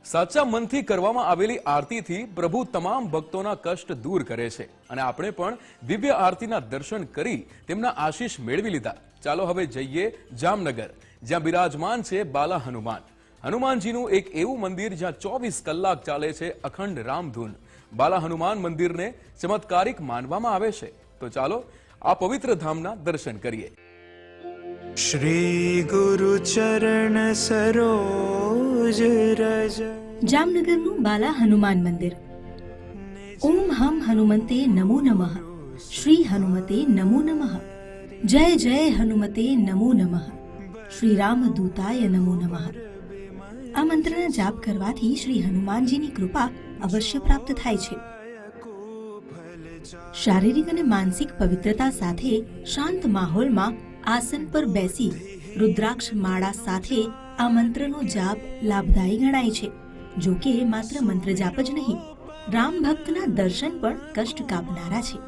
સાચા મનથી કરવામાં આવેલી આરતીથી પ્રભુ તમામ ભક્તોના કષ્ટ દૂર કરે છે અને આપણે પણ દિવ્ય આરતીના દર્શન કરી તેમના આશીષ મેળવી લીધા। ચાલો હવે જઈએ જામનગર, જ્યાં બિરાજમાન છે બાલા હનુમાન। હનુમાનજીનું એક એવું મંદિર જ્યાં 24 કલાક ચાલે છે અખંડ રામધૂન। બાલા હનુમાન મંદિરને ચમત્કારિક માનવામાં આવે છે। તો ચાલો આ પવિત્ર ધામના દર્શન કરીએ। श्री गुरु चरण सरोज रज। जामनगरનું બાલા હનુમાન મંદિર। ઓમ હમ હનુમંતે નમો નમઃ। શ્રી હનુમતે નમો નમઃ। જય જય હનુમતે નમો નમઃ। શ્રી રામદૂતાય નમો નમઃ। આ મંત્રના જાપ કરવાથી શ્રી હનુમાનજીની કૃપા અવશ્ય પ્રાપ્ત થાય છે। શારીરિક અને માનસિક પવિત્રતા સાથે શાંત માહોલમાં આસન પર બેસી રુદ્રાક્ષ માળા સાથે આ મંત્રનો જાપ લાભદાયી ગણાય છે। જો કે માત્ર મંત્ર જાપ જ નહીં, રામ ભક્તના દર્શન પણ કષ્ટ કાપનારા છે।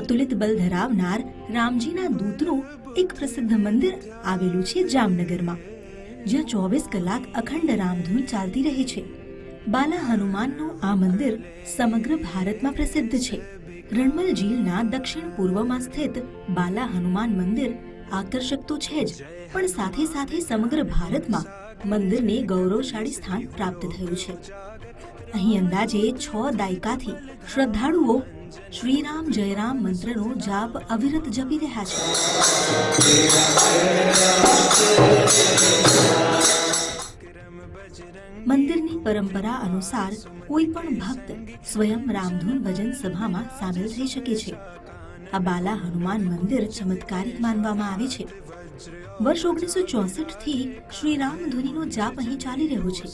અતુલિત બલ ધરાવનાર રામજીના દૂતનું એક પ્રસિદ્ધ મંદિર આવેલું છે જામનગરમાં, જ્યાં 24 કલાક અખંડ રામધૂન ચાલતી રહે છે। બાલા હનુમાનનું આ મંદિર સમગ્ર ભારતમાં પ્રસિદ્ધ છે। રણમલ ઝીલના દક્ષિણ પૂર્વમાં સ્થિત બાલા હનુમાન મંદિર આકર્ષક તો છે જ, પણ સાથે સાથે સમગ્ર ભારતમાં મંદિરને ગૌરવશાળી સ્થાન પ્રાપ્ત થયું છે। અહીં અંદાજે 6 દાયકાથી શ્રદ્ધાળુઓ શ્રીરામ જયરામ મંત્રનો જાપ અવિરત જપી રહ્યા છે। મંદિરની પરંપરા અનુસાર કોઈ પણ ભક્ત સ્વયં રામધૂન ભજન સભામાં સામેલ થઈ શકે છે। આ બાલા હનુમાન મંદિર ચમત્કારિક માનવામાં આવે છે। વર્ષ 1964 થી શ્રી રામધૂનીનો જાપ અહીં ચાલી રહ્યો છે।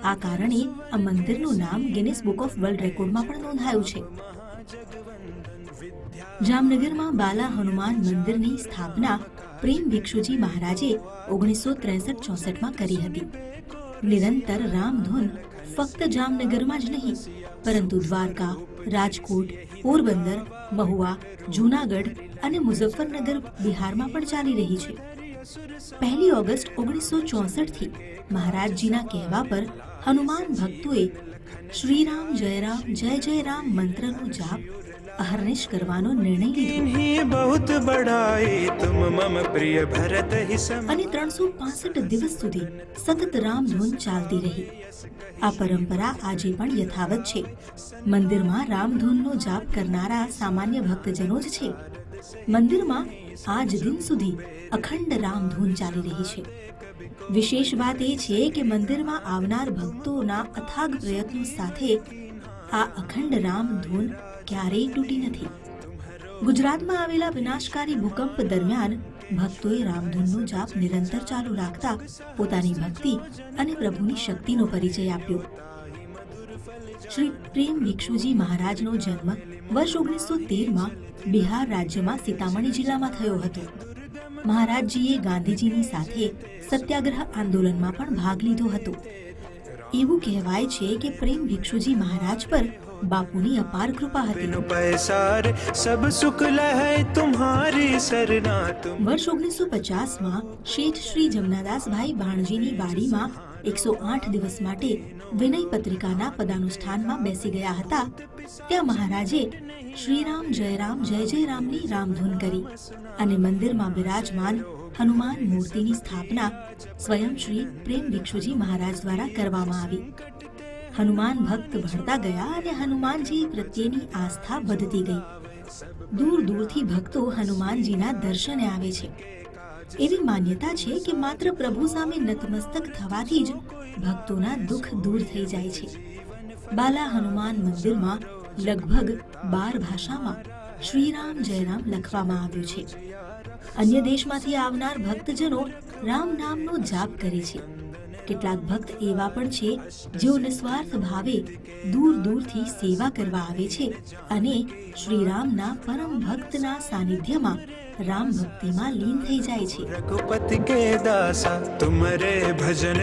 આ કારણે આ મંદિરનું નામ ગિનિસ બુક ઓફ વર્લ્ડ રેકોર્ડમાં પણ નોંધાયું છે। જામનગરમાં બાલા હનુમાન મંદિરની સ્થાપના પ્રેમ ભિક્ષુજી મહારાજે 1963-64માં કરી હતી। નિરંતર રામધૂન ફક્ત જામનગરમાં જ નહીં, પરંતુ દ્વારકા, રાજકોટ, પોરબંદર, મહુવા, જૂનાગઢ અને મુઝફ્ફરનગર બિહારમાં પણ ચાલી રહી છે। 1 ઓગસ્ટ 1964 થી મહારાજજીના કહેવા પર હનુમાન ભક્તોએ શ્રીરામ જયરામ જય જય રામ મંત્રનો જાપ અહર્નિશ કરવાનો નિર્ણય લીધો बहुत बड़ाई तुम मम प्रिय भरत ही सम। અને 365 દિવસ સુધી સતત રામધૂન ચાલતી રહી। આ પરંપરા આજે પણ યથાવત છે। મંદિરમાં રામધૂનનો જાપ કરનારા સામાન્ય ભક્તજનો જ છે। મંદિરમાં આજ દિન સુધી અખંડ રામધૂન ચાલી રહી છે। વિશેષ વાત એ છે કે મંદિરમાં આવનાર ભક્તોના અથાગ પ્રયત્નો સાથે આ અખંડ રામધૂન ક્યારેય તૂટી નથી। ગુજરાતમાં આવેલા વિનાશકારી ભૂકંપ દરમિયાન ભક્તોએ રામધૂનનો જાપ નિરંતર ચાલુ રાખતા પોતાની ભક્તિ અને પ્રભુની શક્તિનો પરિચય આપ્યો। શ્રી પ્રેમ ભિક્ષુજી મહારાજનો જન્મ વર્ષ 1913માં બિહાર રાજ્યમાં સીતામણી જિલ્લામાં થયો હતો। મહારાજજીએ ગાંધીજીની સાથે સત્યાગ્રહ આંદોલનમાં પણ ભાગ લીધો હતો। એવું કહેવાય છે કે પ્રેમ ભિક્ષુજી મહારાજ પર બાપુની અપાર કૃપા હતી। पैसार सब सुख लहै तुम्हारी सरना तुम। વર્ષ 1950માં શેઠ શ્રી જમનાદાસભાઈ ભાણજીની વાડીમાં 108 દિવસ માટે વિનય પત્રિકાના પદાનુષ્ઠાનમાં બેસી ગયા હતા। ત્યાં મહારાજે શ્રીરામ જયરામ જય જય રામની રામધૂન કરી અને મંદિરમાં બિરાજમાન હનુમાન મૂર્તિની સ્થાપના સ્વયં શ્રી પ્રેમ ભિક્ષુજી મહારાજ દ્વારા કરવામાં આવી। હનુમાન ભક્ત ભણતા ગયા અને હનુમાનજી પ્રત્યેની આસ્થા વધતી ગઈ। દૂર દૂરથી ભક્તો હનુમાનજીના દર્શને આવે છે। એવી માન્યતા છે કે માત્ર પ્રભુ સામે નતમસ્તક થવાથી જ ભક્તોના દુઃખ દૂર થઈ જાય છે। બાલા હનુમાન મંદિરમાં લગભગ 12 ભાષામાં શ્રીરામ જયરામ લખવામાં આવ્યું છે। અન્ય દેશમાંથી આવનાર ભક્તજનો રામ નામનો જાપ કરે છે। કેટલાક ભક્ત એવા પણ છે જેઓ નિસ્વાર્થ ભાવે દૂર દૂરથી સેવા કરવા આવે છે અને શ્રીરામના પરમ ભક્તના સાનિધ્યમાં રામ ભક્તિમાં લીન થઈ જાય છે। रघुपति के दासा तुमरे भजन